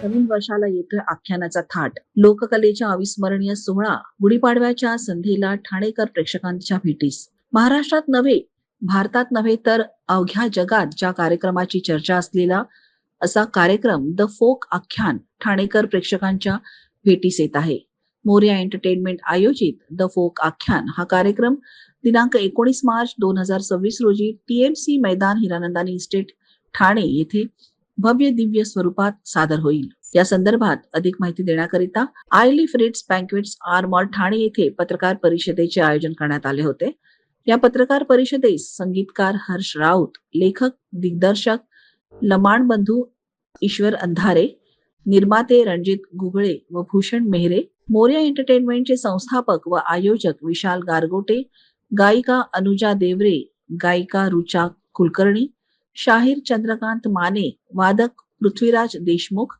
नवीन वर्षाला येतोय आख्यानाचा थाट. लोककलेच्या अविस्मरणीय सोहळा गुढीपाडव्याच्या संध्येला ठाणेकर प्रेक्षकांच्या भेटीस. महाराष्ट्रात नव्हे, भारतात नव्हे तर अवघ्या जगात ज्या कार्यक्रमाची चर्चा असलेला असा कार्यक्रम द फोक आख्यान ठाणेकर प्रेक्षकांच्या भेटीस येत आहे. मोरया एंटरटेनमेंट आयोजित द फोक आख्यान हा कार्यक्रम दिनांक 19 मार्च 2026 रोजी TMC मैदान हिरानंदानी इस्टेट ठाणे येथे भव्य दिव्य स्वरूपात सादर होईल. या संदर्भात अधिक माहिती देण्याकरिता आयलिफ रिट्स बँक्वेट्स आर मॉल ठाणे येथे पत्रकार परिषदेचे आयोजन करण्यात आले होते. या पत्रकार परिषदेस संगीतकार हर्ष राऊत, लेखक दिग्दर्शक लमाण बंधू ईश्वर अंधारे, निर्माते रणजित गुगळे व भूषण मेहरे, मोरया एंटरटेनमेंटचे संस्थापक व आयोजक विशाल गारगोटे, गायिका अनुजा देवरे, गायिका रुचा कुलकर्णी, शाहीर चंद्रकांत माने, वादक पृथ्वीराज देशमुख,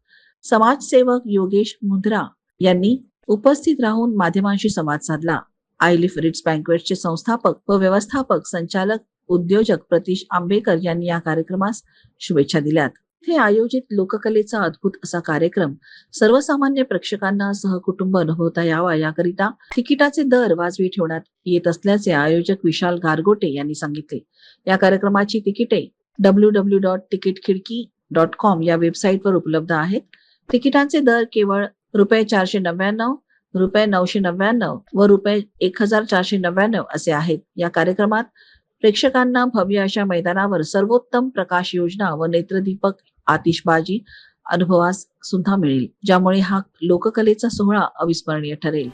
समाजसेवक योगेश मुंद्रा यांनी उपस्थित राहून माध्यमांशी संवाद साधला. आयलिफ रिट्स बँक्वेट्सचे संस्थापक व व्यवस्थापक संचालक उद्योजक प्रतीश आंबेकर यांनी या कार्यक्रमास शुभेच्छा दिल्यात. हे आयोजित लोककलेचा अद्भुत असा कार्यक्रम सर्वसामान्य प्रेक्षकांना सहकुटुंब अनुभवता यावा याकरिता तिकिटाचे दर वाजवी ठेवण्यात येत असल्याचे आयोजक विशाल गारगोटे यांनी सांगितले. या कार्यक्रमाची तिकिटे www.ticketkhidki.com या वेबसाईटवर उपलब्ध आहेत. तिकिटांचे दर केवळ ₹499, ₹999 व ₹1499 असे आहेत. या कार्यक्रमात प्रेक्षकांना भव्य अशा मैदानावर सर्वोत्तम प्रकाश योजना व नेत्रदीपक आतिषबाजी अनुभवास सुद्धा मिळेल, ज्यामुळे हा लोककलेचा सोहळा अविस्मरणीय ठरेल.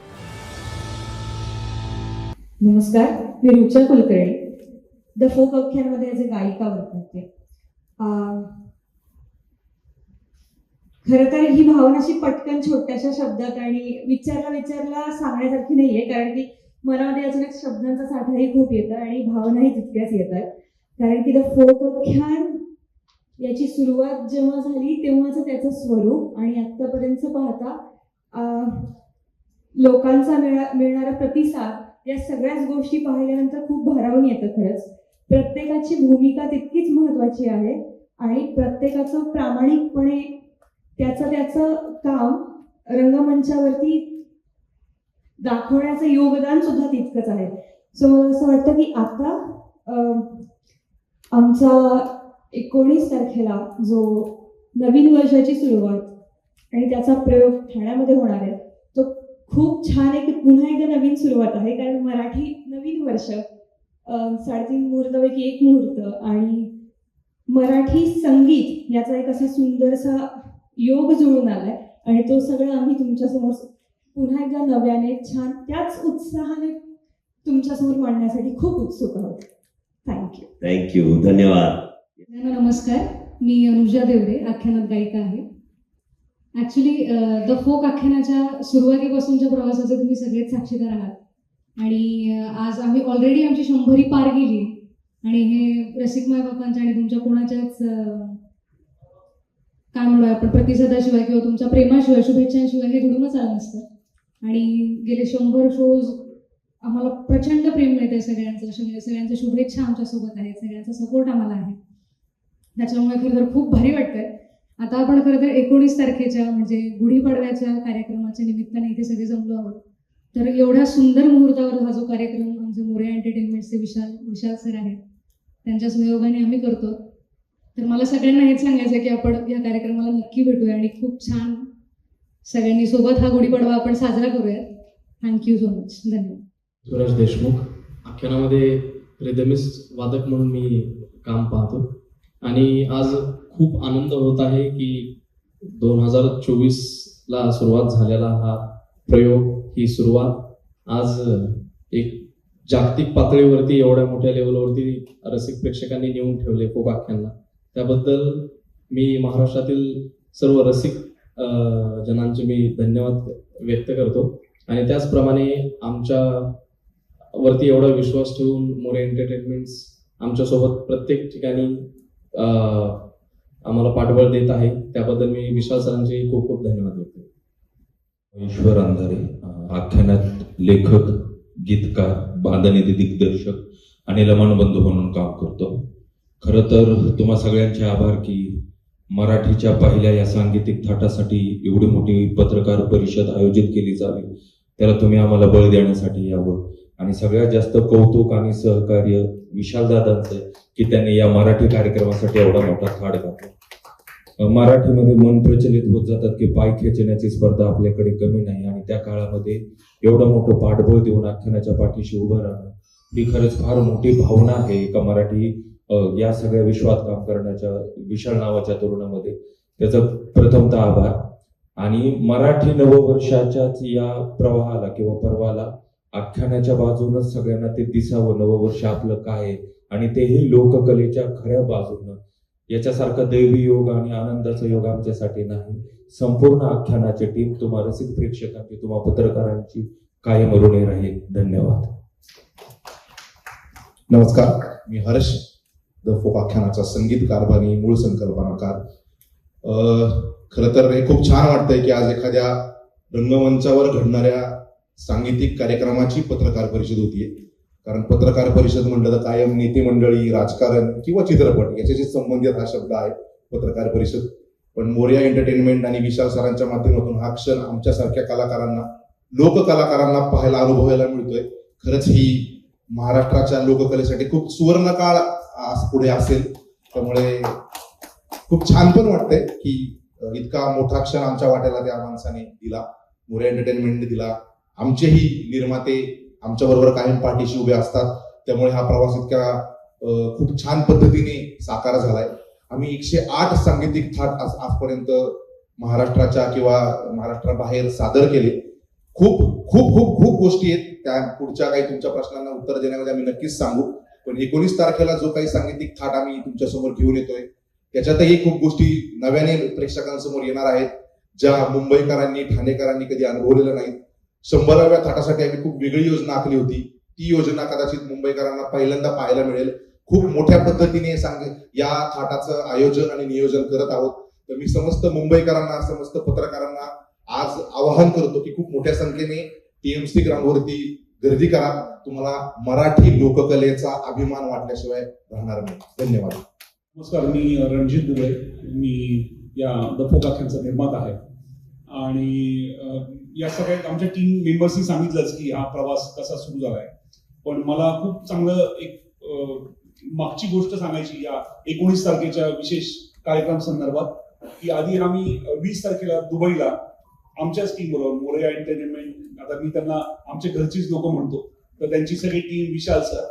नमस्कार, मी रुचा कुलकर्णी. द फोक आख्यानमध्ये ॲज अ गायिका वर्क करते. खरं तर ही भावना अशी पटकन छोट्याशा शब्दात आणि विचारला सांगण्यासारखी नाहीये, कारण की मनामध्ये अजून एक शब्दांचा साठाही खूप येतं आणि भावनाही तितक्याच येतात. कारण की द फोक आख्यान याची सुरुवात जेव्हा झाली तेव्हाच त्याचं स्वरूप आणि आत्तापर्यंत पाहता लोकांचा मिळणारा प्रतिसाद या सगळ्याच गोष्टी पाहिल्यानंतर खूप भारावून येतं. खरंच प्रत्येकाची भूमिका तितकीच महत्वाची आहे आणि प्रत्येकाचं प्रामाणिकपणे त्याचं काम रंगमंचावरती दाखवण्याचं योगदान सुद्धा तितकंच आहे. सो मला असं वाटतं की आता आमचा 19 तारखेला जो नवीन वर्षाची सुरुवात आणि त्याचा प्रयोग ठाण्यामध्ये होणार आहे तो खूप छान एक पुन्हा एकदा नवीन सुरुवात आहे. कारण मराठी नवीन वर्ष 3.5 मुहूर्तापैकी एक मुहूर्त आणि मराठी संगीत याचा एक असा सुंदरसा योग जुळून आलाय आणि तो सगळं आम्ही तुमच्यासमोर पुन्हा एकदा नव्याने छान त्याच उत्साहाने तुमच्यासमोर मांडण्यासाठी खूप उत्सुक आहोत. थँक्यू. धन्यवाद. नमस्कार, मी अनुजा देवरे, आख्यानात गायिका आहे. ॲक्च्युली द फोक आख्यानाच्या सुरुवातीपासूनच्या प्रवासाचे तुम्ही सगळेच साक्षीदार आहात आणि आज आम्ही ऑलरेडी आमची 100 पार गेली आणि हे रसिक मायबापांच्या आणि तुमच्या कोणाच्याच काय म्हणूया आपण प्रतिसादाशिवाय किंवा तुमच्या प्रेमाशिवाय शुभेच्छांशिवाय हे घडूनच आलं नसतं. आणि गेले 100 शोज आम्हाला प्रचंड प्रेम मिळते सगळ्यांच्या शुभेच्छा आमच्यासोबत आहेत, सगळ्यांचा सपोर्ट आम्हाला आहे. त्याच्यामुळे खरं तर खूप भारी वाटतंय. आता आपण खरं तर 19 तारखेच्या म्हणजे गुढीपाडव्याच्या कार्यक्रमाच्या निमित्ताने इथे सगळे जमलो आहोत. तर एवढ्या सुंदर मुहूर्तावर हा जो कार्यक्रम आमचे मोरया एंटरटेनमेंटचे विशाल सर आहेत त्यांच्या सहयोगाने आम्ही करतो. तर मला सगळ्यांना हेच सांगायचं आहे की आपण या कार्यक्रमाला नक्की भेटूया आणि खूप छान सगळ्यांनी सोबत हा गुढीपाडवा आपण साजरा करूया. Thank you so much. धन्यवाद. सूरज देशमुख, आख्यानामध्ये रिदमिस्ट वादक म्हणून मी काम पाहतो आणि आज खूप आनंद होत आहे की 2024ला सुरुवात झालेला हा प्रयोग, ही सुरुवात आज एक जागतिक पातळीवरती एवढ्या मोठ्या लेवलवरती रसिक प्रेक्षकांनी नेऊन ठेवले फोक आख्यानला. त्याबद्दल मी महाराष्ट्रातील सर्व रसिक जनांचे मी धन्यवाद व्यक्त करतो आणि त्याचप्रमाणे आमच्या वरती एवढा विश्वास ठेवून मोरया एंटरटेनमेंट्स आमच्यासोबत प्रत्येक ठिकाणी आम्हाला पाठबळ देत आहे. त्याबद्दल मी विशाल सरांचे खूप खूप धन्यवाद व्यक्त करतो. ईश्वर अंधारे, आख्यानात लेखक, गीतकार, बांधणीचे दिग्दर्शक आणि लमाण बंधू म्हणून काम करतो. खरं तर तुम्हा सगळ्यांचे आभार की मराठीच्या पहिल्या या सांगीतिक थाटासाठी एवढी मोठी पत्रकार परिषद आयोजित केली जावी, त्याला तुम्ही आम्हाला बळ देण्यासाठी यावं. आणि सगळ्यात जास्त कौतुक आणि सहकार्य विशालदादांचं आहे की त्यांनी या मराठी कार्यक्रमासाठी एवढा मोठा थाट घातला. मराठीमध्ये मन प्रचलित होत जातात की पाय खेचण्याची स्पर्धा आपल्याकडे कमी नाही, आणि त्या काळामध्ये एवढं मोठं पाठबळ देऊन आख्यानाच्या पाठीशी उभं राहणं ही खरंच फार मोठी भावना आहे एका मराठी या सगळ्या विश्वात काम करण्याच्या विशाल नावाच्या तरुणामध्ये. त्याचा प्रथमतः आभार. आणि मराठी नववर्षाच्याच या प्रवाहाला किंवा पर्वाला आख्यानाच्या बाजूनच सगळ्यांना ते दिसावं नववर्ष आपलं काय आहे, आणि तेही लोककलेच्या खऱ्या बाजूनं. याच्यासारखा दैवी योग आणि आनंदाचा योग आमच्यासाठी नाही. संपूर्ण आख्यानाची टीम, तुम्हा रसिक प्रेक्षकांची, तुम्हा पत्रकारांची कायम ऋणी राहील. धन्यवाद. नमस्कार, मी हर्ष, द फोक आख्यानाचा संगीतकार आणि मूळ संकल्पनाकार. खरं तर हे खूप छान वाटतंय की आज एखाद्या रंगमंचावर घडणाऱ्या सांगीतिक कार्यक्रमाची पत्रकार परिषद होतीये. कारण पत्रकार परिषद म्हटलं तर कायम नेते मंडळी, राजकारण किंवा चित्रपट याच्याशी संबंधित हा शब्द आहे पत्रकार परिषद. पण मोरया एंटरटेनमेंट आणि विशाल सरांच्या माध्यमातून हा क्षण आमच्यासारख्या कलाकारांना, लोककलाकारांना पाहायला, अनुभवायला मिळतोय. खरंच ही महाराष्ट्राच्या लोककलेसाठी खूप सुवर्ण काळ पुढे असेल. त्यामुळे खूप छान पण वाटतंय की इतका मोठा क्षण आमच्या वाट्याला त्या माणसाने दिला, मोरया एंटरटेनमेंटने दिला. आमचेही निर्माते आमच्या बरोबर कायम पाठीशी उभे असतात. त्यामुळे हा प्रवास इतका खूप छान पद्धतीने साकार झालाय. आम्ही 108 सांगीतिक थाट आजपर्यंत महाराष्ट्राच्या किंवा महाराष्ट्राबाहेर सादर केले. खूप खूप खूप खूप गोष्टी आहेत. त्या पुढच्या काही तुमच्या प्रश्नांना उत्तर देण्यामध्ये आम्ही नक्कीच सांगू. पण 19 तारखेला जो काही सांगीतिक थाट आम्ही तुमच्यासमोर घेऊन येतोय त्याच्यातही खूप गोष्टी नव्याने प्रेक्षकांसमोर येणार आहेत, ज्या मुंबईकरांनी, ठाणेकरांनी कधी अनुभवलेल्या नाहीत. 100व्या थाटासाठी आम्ही खूप वेगळी योजना आखली होती. ती योजना कदाचित मुंबईकरांना पहिल्यांदा पाहायला मिळेल. खूप मोठ्या पद्धतीने या थाटाचं आयोजन आणि नियोजन करत आहोत. तर मी समस्त मुंबईकरांना, समस्त पत्रकारांना आज आवाहन करतो की खूप मोठ्या संख्येने TMC ग्राउंडवरती गर्दी करा. तुम्हाला मराठी लोककलेचा अभिमान वाटल्याशिवाय राहणार नाही. धन्यवाद. नमस्कार, मी रणजित दुबे. मी या द फोक आख्यानचा निर्माता आहे. आणि या सगळ्या आमच्या टीम मेंबर्सनी सांगितलंच की हा प्रवास कसा सुरू झालाय. पण मला खूप चांगलं एक मागची गोष्ट सांगायची या 19 तारखेच्या विशेष कार्यक्रम संदर्भात. की आधी आम्ही 20 तारखेला दुबईला आमच्याच टीम बरोबर, मोरया एंटरटेनमेंट, आता मी त्यांना आमच्या घरचीच लोक म्हणतो, तर त्यांची सगळी टीम, विशाल सर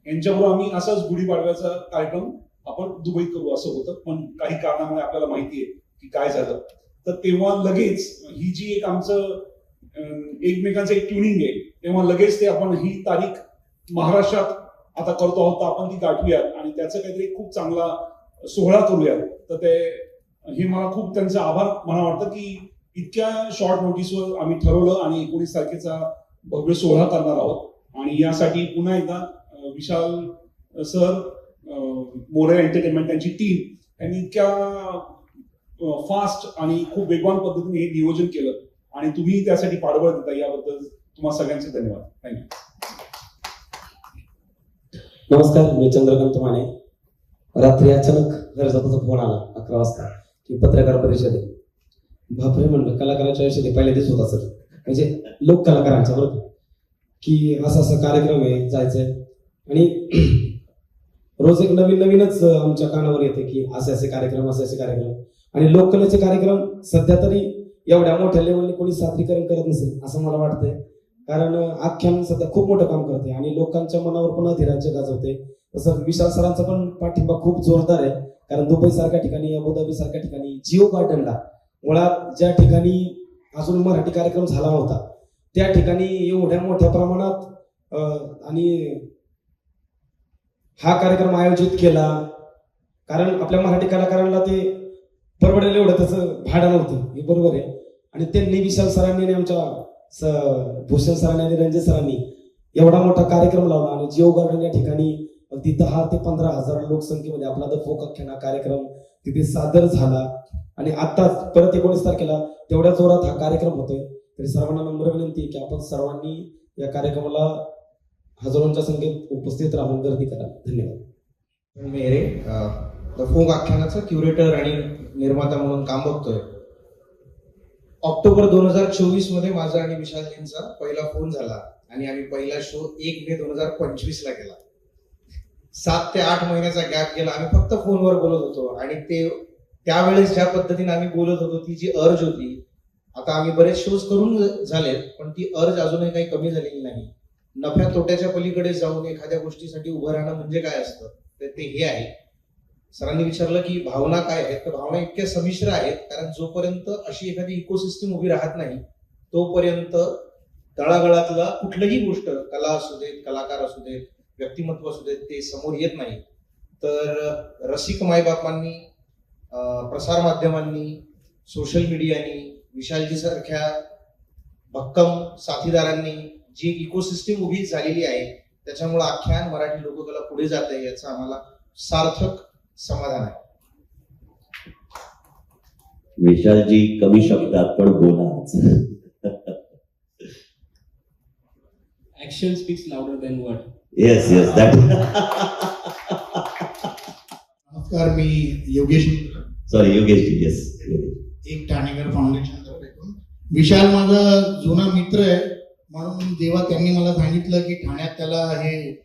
यांच्याबरोबर आम्ही असाच गुढीपाडव्याचा कार्यक्रम आपण दुबईत करू असं होतं. पण काही कारणामुळे आपल्याला माहिती आहे की काय झालं. तर तेव्हा लगेच ही जी एक आमचं एकमेकांचं एक ट्युनिंग आहे, तेव्हा लगेच ते आपण ही तारीख महाराष्ट्रात आता करतो आहोत, तर आपण ती गाठूयात आणि त्याचं काहीतरी खूप चांगला सोहळा करूयात. तर ते हे मला खूप त्यांचा आभार मला वाटतं की इतक्या शॉर्ट नोटीसवर आम्ही ठरवलं आणि 19 तारखेचा भव्य सोहळा करणार आहोत. आणि यासाठी पुन्हा एकदा विशाल सर, मोरया एंटरटेनमेंट त्यांची टीम यांनी इतक्या फास्ट आणि खूप वेगवान पद्धतीने हे नियोजन केलं आणि तुम्ही त्यासाठी पाठबळ देता, याबद्दल तुम्हाला सगळ्यांचे धन्यवाद. थँक्यू. नमस्कार, मी चंद्रकांत माने. रात्री अचानक हर्षदाचा फोन आला 11 वाजता की पत्रकार परिषद आहे. बापरे म्हणलं, कलाकारांच्या आयुष्यात पहिल्या दिवस होता सर, म्हणजे लोक कलाकारांच्या बरोबर की असा असा कार्यक्रम आहे, जायचंय. आणि रोज एक नवीन नवीनच आमच्या कानावर येते की असे असे कार्यक्रम, असे असे कार्यक्रम. आणि लोककलेचे कार्यक्रम सध्या तरी एवढ्या मोठ्या लेवलने कोणी सादरीकरण करत नसेल असं मला वाटतंय. कारण आख्यान सध्या खूप मोठं काम करते आणि लोकांच्या मनावर पण अधिराज्य गाजवते. तसं विशाल सरांचा पण पाठिंबा खूप जोरदार आहे. कारण दुबई सारख्या ठिकाणी, अबुधाबी सारख्या ठिकाणी, जिओ गार्डनला मुळात ज्या ठिकाणी अजून मराठी कार्यक्रम झाला नव्हता त्या ठिकाणी एवढ्या मोठ्या प्रमाणात आणि हा कार्यक्रम आयोजित केला. कारण आपल्या मराठी कलाकारांना ते परवडेल एवढं त्याचं भाडं नव्हतं, हे बरोबर आहे. आणि त्यांनी विशाल सरांनी आणि आमच्या भूषण सरांनी आणि रंजित सरांनी एवढा मोठा कार्यक्रम लावला. आणि जिओ गार्डन या ठिकाणी अगदी 10 ते 15 हजार लोकसंख्येमध्ये आपला द फोक आख्यान कार्यक्रम तिथे सादर झाला. आणि आत्ताच परत 19 तारखेला तेवढ्या जोरात हा कार्यक्रम होतोय. तरी सर्वांना नम्र विनंती आहे की आपण सर्वांनी या कार्यक्रमाला हजारोंच्या संख्येत उपस्थित राहून गर्दी करा. धन्यवाद. मेरे द फोक आख्यानाचा क्युरेटर आणि निर्माता म्हणून काम बघतोय. ऑक्टोबर 2024 मध्ये माझा आणि विशालजींचा पहिला फोन झाला आणि आम्ही पहिला शो 1 मे 2025 ला केला. 7 ते 8 महिन्याचा गॅप गेला. आम्ही फक्त फोनवर बोलत होतो आणि ते त्यावेळेस ज्या पद्धतीने आम्ही बोलत होतो ती जी अर्ज होती, आता आम्ही बरेच शोज करून झालेत पण ती अर्ज अजूनही काही कमी झालेली नाही. नफ्या तोट्याच्या पलीकडे जाऊन एखाद्या गोष्टीसाठी उभं राहणं म्हणजे काय असतं तर ते हे आहे. सरांनी विचारलं की भावना काय आहेत, तर भावना इतक्या संमिश्र आहेत कारण जोपर्यंत अशी एखादी इकोसिस्टीम उभी राहत नाही तोपर्यंत तळागाळातला कुठलीही गोष्ट, कला असू देत, कलाकार असू देत, व्यक्तिमत्व असू देत, ते समोर येत नाही. तर रसिक मायबापांनी, प्रसार माध्यमांनी, सोशल मीडियानी, विशालजी सारख्या भक्कम साथीदारांनी जी इकोसिस्टीम उभी झालेली आहे त्याच्यामुळे आख्यान मराठी लोककला पुढे जाते याचं आम्हाला सार्थक समाधान आहे. विशालजी कमी शब्दात पण बोला. Action speaks louder than word. Yes yes that. नमस्कार, मी योगेश, सॉरी योगेशजी. येस, एक ठाणेकर फाउंडेशन तर्फे. विशाल माझा जुना मित्र आहे म्हणून जेव्हा त्यांनी मला सांगितलं की ठाण्यात त्याला हे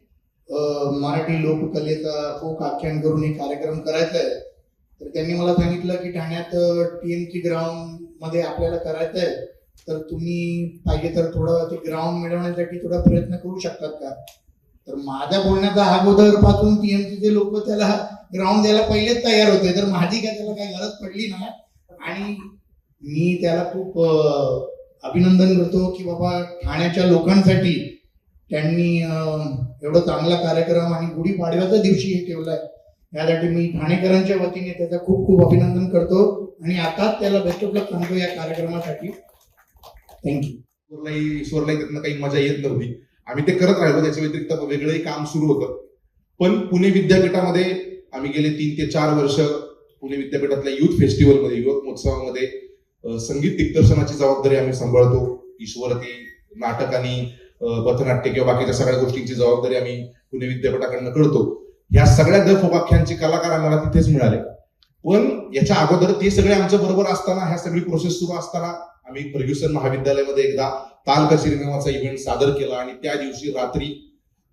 मराठी लोककलेचा फोक आख्यान करून एक कार्यक्रम करायचा आहे, तर त्यांनी मला सांगितलं की ठाण्यात TMC ग्राउंड मध्ये आपल्याला करायचं आहे, तर तुम्ही पाहिजे तर थोडं ते ग्राउंड मिळवण्यासाठी थोडा प्रयत्न करू शकतात का. तर माझ्या बोलण्याचा अगोदर पासून TMCचे लोक त्याला ग्राउंड द्यायला पहिलेच तयार होते, तर माझी काय त्याला काही गरज पडली नाही. आणि मी त्याला खूप अभिनंदन करतो की बाबा ठाण्याच्या लोकांसाठी त्यांनी एवढा चांगला कार्यक्रम आणि गुढीपाडव्याच्या दिवशी हे ठेवलाय. यासाठी मी ठाणेकरांच्या वतीने त्याचं खूप खूप अभिनंदन करतो आणि आताच त्याला बेस्ट ऑफ लक सांगतो या कार्यक्रमासाठी. थँक्यू. ईश्वरलाही त्यातनं काही मजा येत नव्हती. आम्ही ते करत राहिलो, त्याच्या व्यतिरिक्त वेगळंही काम सुरू होतं. पण पुणे विद्यापीठामध्ये आम्ही गेले 3 ते 4 वर्ष पुणे विद्यापीठातल्या युथ फेस्टिवलमध्ये, युवक महोत्सवामध्ये संगीत दिग्दर्शनाची जबाबदारी आम्ही सांभाळतो. ईश्वरती नाटक आणि पथनाट्य किंवा बाकीच्या सगळ्या गोष्टींची जबाबदारी आम्ही पुणे विद्यापीठाकडनं करतो. ह्या सगळ्या द फोक आख्यानची कलाकार आम्हाला तिथेच मिळाले. पण याच्या अगोदर ते सगळे आमच्या बरोबर असताना, ह्या सगळी प्रोसेस सुरू असताना आम्ही फर्ग्युसन महाविद्यालयामध्ये एकदा ताल कचेरी नावाचा इव्हेंट सादर केला आणि त्या दिवशी रात्री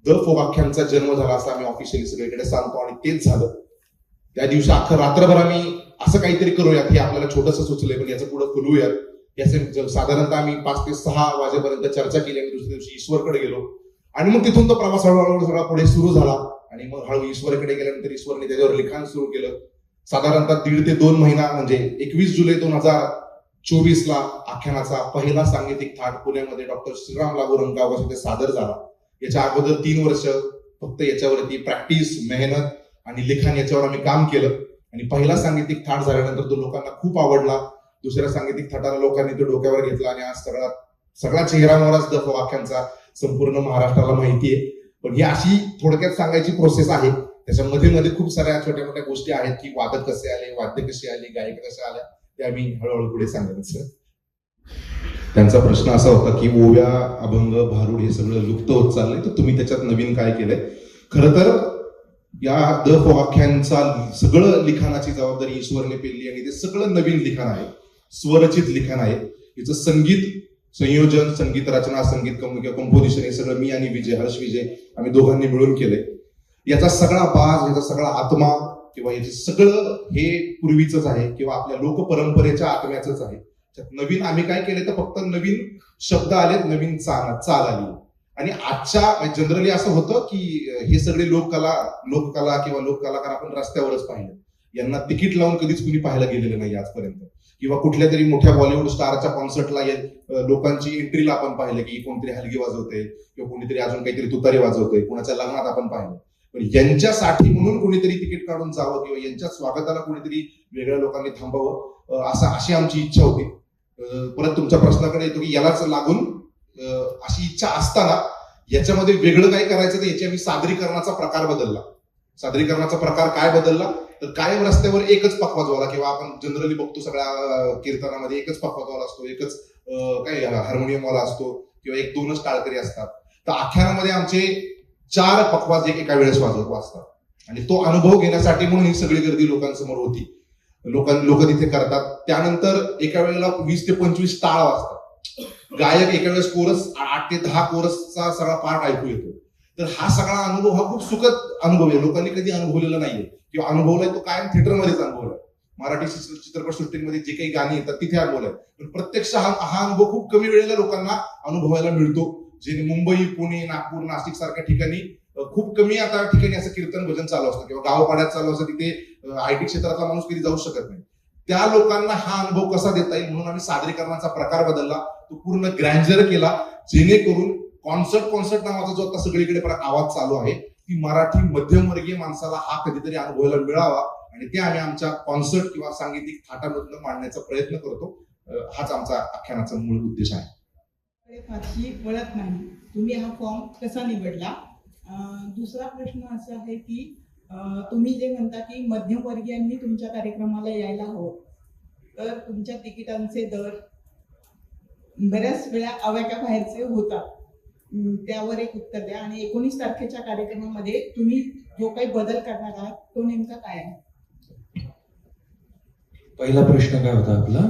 द फोक आख्यानचा जन्म झाला असं आम्ही ऑफिशियली सगळीकडे सांगतो आणि तेच झालं. त्या दिवशी अख्खं रात्रभर आम्ही असं काहीतरी करूयात, हे आपल्याला छोटंसं सुचलंय पण याचं पुढे फुलवूयात. याचे साधारणतः आम्ही 5 ते 6 वाजेपर्यंत चर्चा केली आणि दुसऱ्या दिवशी ईश्वरकडे गेलो आणि मग तिथून तो प्रवास हळूहळू सगळा पुढे सुरू झाला. आणि मग हळू ईश्वरकडे गेल्यानंतर ईश्वरने त्याच्यावर लिखाण सुरू केलं. साधारणतः 1.5 ते 2 महिना म्हणजे 21 जुलै 2024 ला आख्यानाचा पहिला सांगीतिक थाट पुण्यामध्ये डॉक्टर श्रीराम लागू रंगावकर सादर झाला. याच्या अगोदर 3 वर्ष फक्त याच्यावरती प्रॅक्टिस, मेहनत आणि लिखाण याच्यावर आम्ही काम केलं आणि पहिला सांगीतिक थाट झाल्यानंतर तो लोकांना खूप आवडला. दुसऱ्या सांगीतिक थाटाला लोकांनी तो डोक्यावर घेतला आणि आज सगळा चेहरा मोहराच द फोक आख्यानचा संपूर्ण महाराष्ट्राला माहिती आहे. पण ही अशी थोडक्यात सांगायची प्रोसेस आहे. त्याच्यामध्ये खूप साऱ्या छोट्या मोठ्या गोष्टी आहेत की वादक कसे आले, वाद्य कसे आले, गायक कसे आल्या, ते आम्ही हळूहळू पुढे सांगायचं. त्यांचा प्रश्न असा होता की ओव्या, अभंग, भारुड हे सगळं लुप्त होत चाललंय, तर तुम्ही त्याच्यात नवीन काय केलंय. खरं तर या द फोक आख्यानचा सगळं लिखाणाची जबाबदारी ईश्वरने पेलली आणि ते सगळं नवीन लिखाण आहे, स्वरचित लिखाण आहे. याचं संगीत संयोजन, संगीत रचना, संगीत कंपोजिशन हे सगळं मी आणि हर्ष विजय आम्ही दोघांनी मिळून केलंय. याचा सगळा बाज, याचा सगळा आत्मा किंवा याचे सगळं हे पूर्वीच आहे किंवा आपल्या लोकपरंपरेच्या आत्म्याच आहे. नवीन आम्ही काय केले तर फक्त नवीन शब्द आलेत, नवीन चाल आली. आणि आजच्या जनरली असं होतं की हे सगळे लोककला किंवा लोककलाकार आपण रस्त्यावरच पाहिले, यांना तिकीट लावून कधीच कुणी पाहायला गेलेलं नाही आजपर्यंत. किंवा कुठल्या तरी मोठ्या बॉलिवूड स्टारच्या कॉन्सर्टला लोकांची एंट्रीला आपण पाहिलं की कोणतरी हलगी वाजवते किंवा कोणीतरी अजून काहीतरी तुतारी वाजवतोय, कुणाच्या लग्नात आपण पाहिलं. पण यांच्यासाठी म्हणून कोणीतरी तिकीट काढून जावं किंवा यांच्या स्वागताला कोणीतरी वेगळ्या लोकांनी थांबावं, अशी आमची इच्छा होती. परत तुमच्या प्रश्नाकडे येतो की यालाच लागून अशी इच्छा असताना याच्यामध्ये वेगळं काय करायचं, तर याची आम्ही सादरीकरणाचा प्रकार बदलला. सादरीकरणाचा प्रकार काय बदलला तर कायम रस्त्यावर एकच पखवाजवाला किंवा आपण जनरली बघतो सगळ्या कीर्तनामध्ये एकच पखवाजवाला असतो, एकच काय हार्मोनियमवाला असतो किंवा 1-2च टाळकरी असतात. तर आख्यानामध्ये आमचे 4 पखवाज एका वेळेस वाजवत असतात आणि तो अनुभव घेण्यासाठी म्हणून ही सगळी गर्दी लोकांसमोर होती. लोक तिथे करतात. त्यानंतर एका वेळेला 20 ते 25 टाळ वाजतात. गायक एका वेळेस कोरस 8 ते 10 कोरसचा सगळा पार्ट ऐकू येतो. तर हा सगळा अनुभव हा खूप सुखद अनुभव आहे. लोकांनी कधी अनुभवलेला नाहीये किंवा अनुभवलाय तो कायम थिएटरमध्येच अनुभवलाय. मराठी चित्रपटसृष्टीमध्ये जे काही गाणी येतात तिथे अनुभवलाय. पण प्रत्यक्ष हा अनुभव खूप कमी वेळेला लोकांना अनुभवायला मिळतो. जे मुंबई, पुणे, नागपूर, नाशिक सारख्या ठिकाणी खूप कमी आता ठिकाणी असं कीर्तन भजन चालू असतं किंवा गावपाड्यात चालू असतं. तिथे आयटी क्षेत्रातला माणूस कधी जाऊ शकत नाही. त्या लोकांना हा अनुभव कसा देता येईल म्हणून आम्ही सादरीकरणाचा प्रकार बदलला. तो पूर्ण ग्रँजर केला, जेणेकरून कॉन्सर्ट नावाचा जो आता सगळीकडे आवाज चालू आहे की मराठी मध्यमवर्गीय माणसाला हा कधीतरी अनुभवायला मिळावा आणि ते आम्ही आमच्या कॉन्सर्ट किंवा सांगीतिक थाटामधून मांडण्याचा प्रयत्न करतो. हाच आमचा आख्यानाचा मूळ उद्देश आहे. फारशी वळत नाही. तुम्ही हा फॉर्म कसा निवडला? दुसरा प्रश्न असा आहे की तुम्ही जे म्हणता की मध्यमवर्गीयांनी तुमच्या कार्यक्रमाला यायला हवं, तर तुमच्या तिकिटांचे दर बऱ्याच वेळा आवाक्या बाहेरचे होतात. त्यावर एक उत्तर द्या. आणि 19 तारखेच्या कार्यक्रमामध्ये तुम्ही जो काही बदल करणार आहात तो नेमका काय आहे? पहिला प्रश्न काय होता आपला?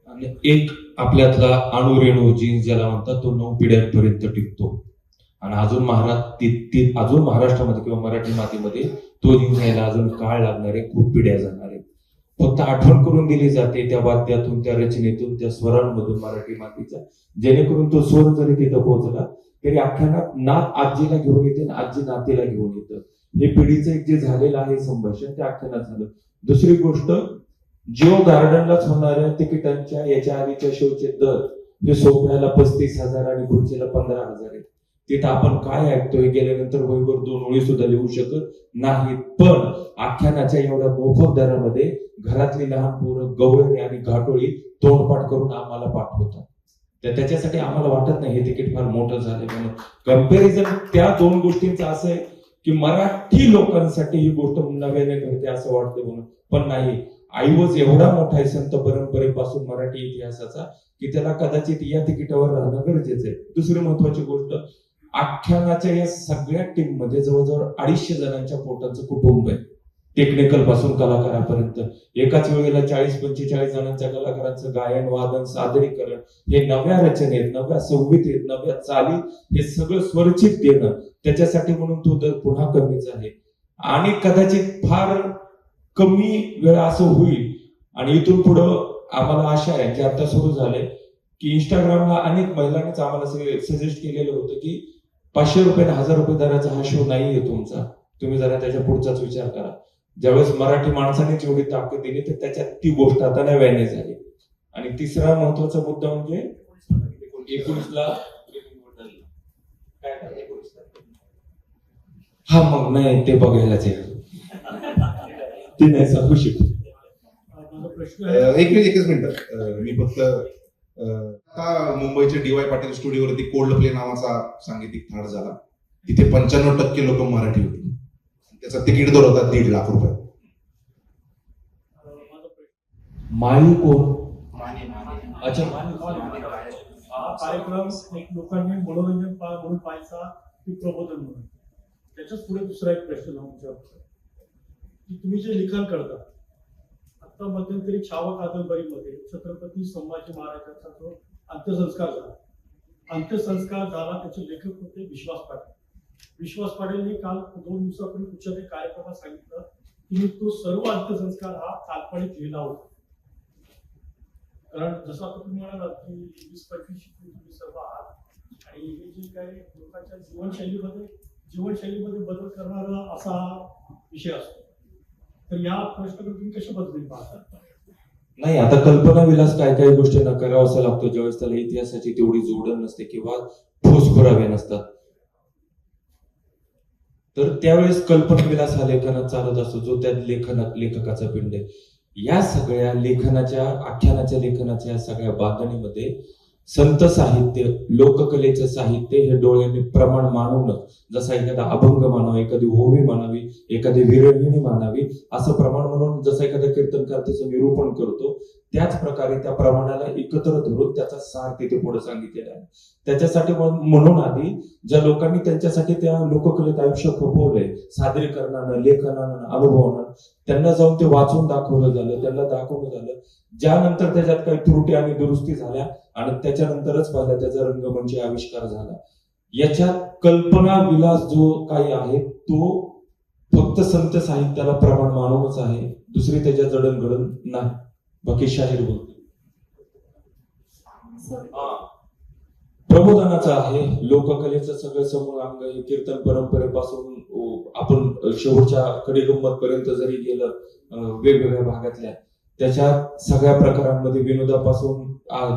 आणि एक आपल्यातला अणुरेणू जीन्स ज्याला म्हणतात तो 9 पिढ्यांपर्यंत टिकतो आणि अजून महाराष्ट्रामध्ये किंवा मराठी मातीमध्ये तो जीन्स यायला अजून काळ लागणार आहे, खूप पिढ्या जाणार आहे. फक्त आठवण करून दिली जाते त्या वाद्यातून, त्या रचनेतून, त्या स्वरांमधून मराठी मातीच्या, जेणेकरून तो स्वर जरी तिथं पोहोचला तरी आख्यानात नात आजीला घेऊन येते आणि आजी नातीला घेऊन येतं. हे पिढीचं एक जे झालेलं आहे संभाषण ते आख्यानात झालं. दुसरी गोष्ट, जिओ गार्डनलाच होणाऱ्या तिकिटांच्या याच्या आधीच्या शोचे दर हे सोप्याला 35,000 आणि खुर्चीला 15,000 आहेत. तिथं आपण काय ऐकतोय गेल्यानंतर वहीवर 2 ओळी सुद्धा लिहू शकत नाहीत. पण आख्यानाच्या एवढ्या मोफत दरामध्ये घरातली लहान पोरं गवळणी आणि घाटोळी तोंडपाठ करून आम्हाला पाठवतात. तर त्याच्यासाठी आम्हाला वाटत नाही हे तिकीट फार मोठं झालंय म्हणून. कंपॅरिझन त्या 2 गोष्टींचं असं आहे की मराठी लोकांसाठी ही गोष्ट नव्याने घडते असं वाटतं म्हणून, पण नाही. ऐवज एवढा मोठा आहे संत परंपरेपासून मराठी इतिहासाचा की त्याला कदाचित या तिकिटावर राहणं गरजेचं आहे. दुसरी महत्वाची गोष्ट, आख्यानाच्या या सगळ्या टीम मध्ये जवळजवळ 250 जणांच्या पोटांचं कुटुंब आहे. टेक्निकल पासून कलाकारापर्यंत एकाच वेळेला 40-45 जणांच्या कलाकारांचं गायन, वादन, सादरीकरण, हे नव्या रचनेत, नव्या संगीतेत, नव्या चालीत हे सगळं स्वरचित देणं, त्याच्यासाठी म्हणून तो दर पुन्हा कमीच आहे. आणि कदाचित फार कमी वेळा असं होईल आणि इथून पुढं आम्हाला आशा आहे की आता सुरू झालंय की इंस्टाग्रामला अनेक महिलांनीच आम्हाला सजेस्ट केलेलं होतं की 500 रुपये 1000 रुपये दराचा हा शो नाहीये तुमचा, तुम्ही जरा त्याच्या पुढचाच विचार करा. ज्यावेळेस मराठी माणसानेच एवढी ताकद दिली तर त्याच्यात ती गोष्ट आता नव्याने झाली. आणि तिसरा महत्वाचा मुद्दा म्हणजे 19ला हा मग नाही ते बघायलाच आहे ते नाही सांगू शकतो. एकच मिनिट, मी फक्त आता मुंबईच्या DY पाटील स्टुडिओवरती कोल्ड प्ले नावाचा सांगीतिक थाट झाला. तिथे 95% लोक मराठी होती. त्याचा तिकीट दर होता 1.5 लाख रुपये. माळी कोण? अच्छा, हा कार्यक्रम एक लोकांनी मनोरंजन म्हणून पाहायचा की प्रबोधन म्हणून. त्याच्याच पुढे दुसरा एक प्रश्न की तुम्ही जे लिखाण करता, आता मध्यंतरी छावा कादंबरीमध्ये छत्रपती संभाजी महाराजांचा जो अंत्यसंस्कार झाला त्याचे लेखक होते विश्वास पाटील. विश्वास पाटीलने काल 2 दिवसापूर्वी कुठच्या तरी कार्यक्रमात सांगितलं की तो सर्व अंत्यसंस्कार हा काल्पनिक लिहिला होता. कारण जसं आता तुम्ही म्हणालात की 20-25 तुम्ही सर्व आहात आणि हे जे काही लोकांच्या जीवनशैलीमध्ये बदल करणारा असा विषय असतो. तर या प्रश्नाकडे तुम्ही कशा पद्धतीने पाहता? नाही, आता कल्पना विलास काय काही गोष्टींना करावासा लागतो ज्यावेळेस त्याला इतिहासाची तेवढी जोडण नसते किंवा ठोस पुरावे नसतात. तर त्यावेळेस कल्पना विलास हा लेखनात चालत असतो जो त्या लेखकाचा पिंड आहे. या सगळ्या लेखनाच्या, आख्यानाच्या लेखनाच्या या सगळ्या बांधणीमध्ये संत साहित्य, लोककलेचं साहित्य हे डोळ्याने प्रमाण मानवणं, जसा एखादा अभंग मानावा, एखादी ओवी मानावी, एखादी विरहिणी मानावी, असं प्रमाण म्हणून जसं एखादा कीर्तनकार त्याचं निरूपण करतो, त्याच प्रकारे त्या प्रमाणाला एकत्र धरून त्याचा सार तिथे पुढे सांगितलेला आहे. त्याच्यासाठी म्हणून आधी ज्या लोकांनी त्यांच्यासाठी त्या लोककलेत आयुष्य खपवलंय, सादरीकरणानं, लेखनानं, अनुभवानं, त्यांना जाऊन ते वाचून दाखवलं झालं, त्यांना दाखवलं झालं. ज्यानंतर त्याच्यात काही त्रुटी आणि दुरुस्ती झाल्या आणि त्याच्यानंतरच पाहिला त्याचा रंगमंच आविष्कार झाला. याच्यात कल्पना विलास जो काही आहे तो फक्त संत साहित्याला प्रमाण मानवच आहे, दुसरी त्याच्या जडणघडण नाही. बाकी शाहीर बोलतो प्रबोधनाचं आहे, लोककलेचं सगळं समूळ अंग हे कीर्तन परंपरेपासून आपण शेवटच्या कडेगंमत पर्यंत जरी गेलं वेगवेगळ्या भागातल्या, त्याच्यात सगळ्या प्रकारांमध्ये विनोदापासून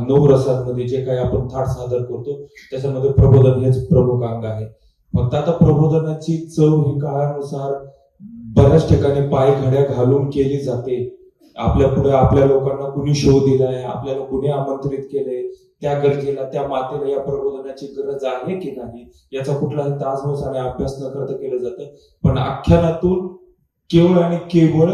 9 रसांमध्ये जे काही आपण थाट सादर करतो त्याच्यामध्ये प्रबोधन हेच प्रमुख अंग आहे. फक्त आता प्रबोधनाची चव ही काळानुसार बऱ्याच ठिकाणी पायघड्या घालून केली जाते. आपल्या पुढे आपल्या लोकांना कुणी शो दिलाय, आपल्याला कुणी आमंत्रित केलंय, त्या गरजेला, त्या मातेला या प्रबोधनाची गरज आहे की नाही याचा कुठलाही तासमोस आणि अभ्यास न करता केलं जातं. पण आख्यानातून केवळ आणि केवळ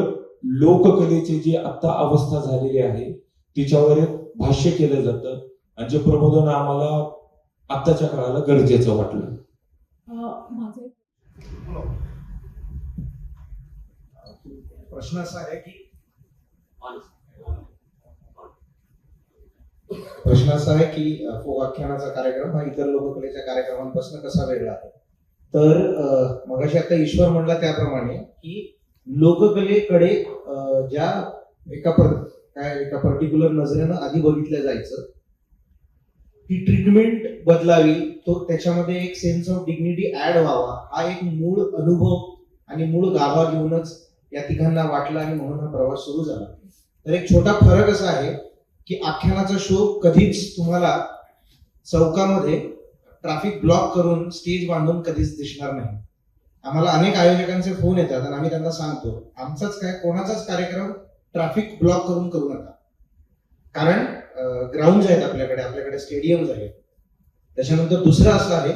लोककलेची जी आता अवस्था झालेली आहे तिच्यावर भाष्य केलं जातं आणि जे प्रबोधन आम्हाला आताच्या काळाला गरजेचं वाटलं. प्रश्न असा आहे की फोक आख्यानाचा कार्यक्रम हा इतर लोककलेच्या कार्यक्रमांपासून कसा वेगळा आहे. तर मगाशी आता ईश्वर म्हणला त्याप्रमाणे की लोककलेकडे ज्या एका पर्टिक्युलर नजरेनं आधी बघितलं जायचं, ती ट्रीटमेंट बदलावी, तो त्याच्यामध्ये एक सेन्स ऑफ डिग्निटी ऍड व्हावा, हा एक मूळ अनुभव आणि मूळ गाभा घेऊनच या तिघांना वाटला आणि म्हणून हा प्रवास सुरू झाला. तर एक छोटा फरक असा आहे की आख्यानाचा शो कधीच तुम्हाला चौकामध्ये ट्रॅफिक ब्लॉक करून स्टेज बांधून कधीच दिसणार नाही. आम्हाला अनेक आयोजकांचे फोन येतात आणि आम्ही त्यांना सांगतो आमचाच कोणाचाच कार्यक्रम ट्रॅफिक ब्लॉक करून करू नका, कारण ग्राउंड आहेत आपल्याकडे स्टेडियम्स आहेत. त्याच्यानंतर दुसरं असं आहे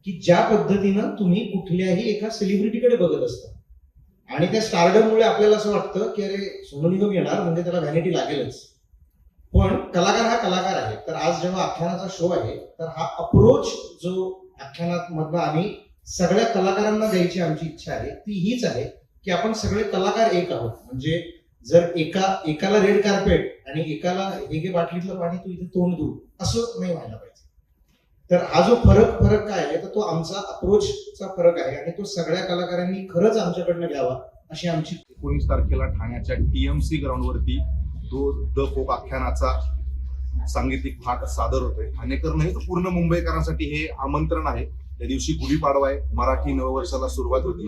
की ज्या पद्धतीनं तुम्ही कुठल्याही एका सेलिब्रिटीकडे बघत असता आणि त्या स्टारडममुळे आपल्याला असं वाटतं की अरे सोनू निगम येणार म्हणजे त्याला व्हॅनिटी लागेलच, पण कलाकार हा कलाकार आहे. तर आज जेव्हा आख्यानाचा शो आहे तर हा अप्रोच जो आख्यानात मधला आम्ही सगळ्या कलाकारांना द्यायची आमची इच्छा आहे ती हीच आहे की आपण सगळे कलाकार एक आहोत. म्हणजे जर एकाला रेड कार्पेट आणि एकाला हे बाटलीतलं पाणी तू इथे तोंड देऊ असं नाही व्हायला पाहिजे. तर हा जो फरक काय आहे तर तो आमचा अप्रोचचा फरक आहे आणि तो सगळ्या कलाकारांनी खरंच आमच्याकडनं घ्यावा अशी आमची. 19 तारखेला ठाण्याच्या TMC ग्राउंडवरती द फोक आख्यानाचा सांगीतिक थाट सादर होतोय. ठाणेकर नाही तर पूर्ण मुंबईकरांसाठी हे आमंत्रण आहे. त्या दिवशी गुढीपाडवा आहे, मराठी नववर्षाला सुरुवात होती.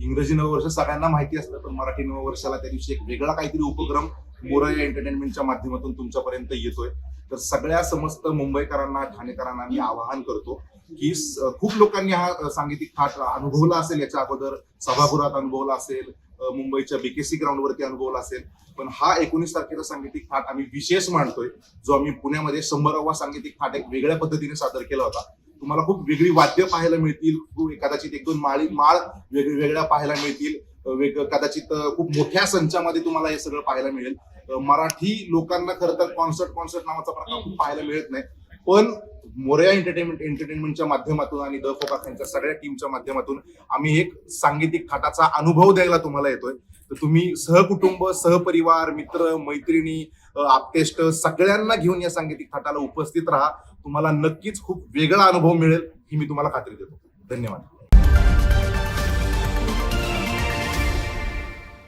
इंग्रजी नववर्ष सगळ्यांना माहिती असतं, पण मराठी नववर्षाला त्या दिवशी एक वेगळा काहीतरी उपक्रम मोरया एंटरटेनमेंटच्या माध्यमातून तुमच्यापर्यंत येतोय. तर सगळ्या समस्त मुंबईकरांना, ठाणेकरांना मी आवाहन करतो की खूप लोकांनी हा सांगीतिक थाट अनुभवला असेल, याच्या अगोदर सभागृहात अनुभवला असेल, मुंबईच्या BKC ग्राउंडवरती अनुभवला असेल, पण हा 19 तारखेचा सांगीतिक थाट आम्ही विशेष मानतोय, जो आम्ही पुण्यामध्ये 100वा सांगीतिक थाट एक वेगळ्या पद्धतीने सादर केला होता. तुम्हाला खूप वेगळी वाद्य पाहायला मिळतील, कदाचित 1-2 माळ वेगवेगळ्या पाहायला मिळतील, कदाचित खूप मोठ्या संचामध्ये तुम्हाला हे सगळं पाहायला मिळेल. मराठी लोकांना खरं तर कॉन्सर्ट नावाचा प्रकार खूप पाहायला मिळत नाही, पण मोरया एंटरटेनमेंटच्या माध्यमातून आणि द फोक आख्यानच्या सगळ्या टीमच्या माध्यमातून आम्ही एक सांगीतिक थाटाचा अनुभव द्यायला तुम्हाला येतोय. तर तुम्ही सहकुटुंब, सहपरिवार, मित्र, मैत्रिणी, आप्तेष्ट सगळ्यांना घेऊन या सांगीतिक थाटाला उपस्थित राहा. तुम्हाला नक्कीच खूप वेगळा अनुभव मिळेल ही मी तुम्हाला खात्री देतो. धन्यवाद.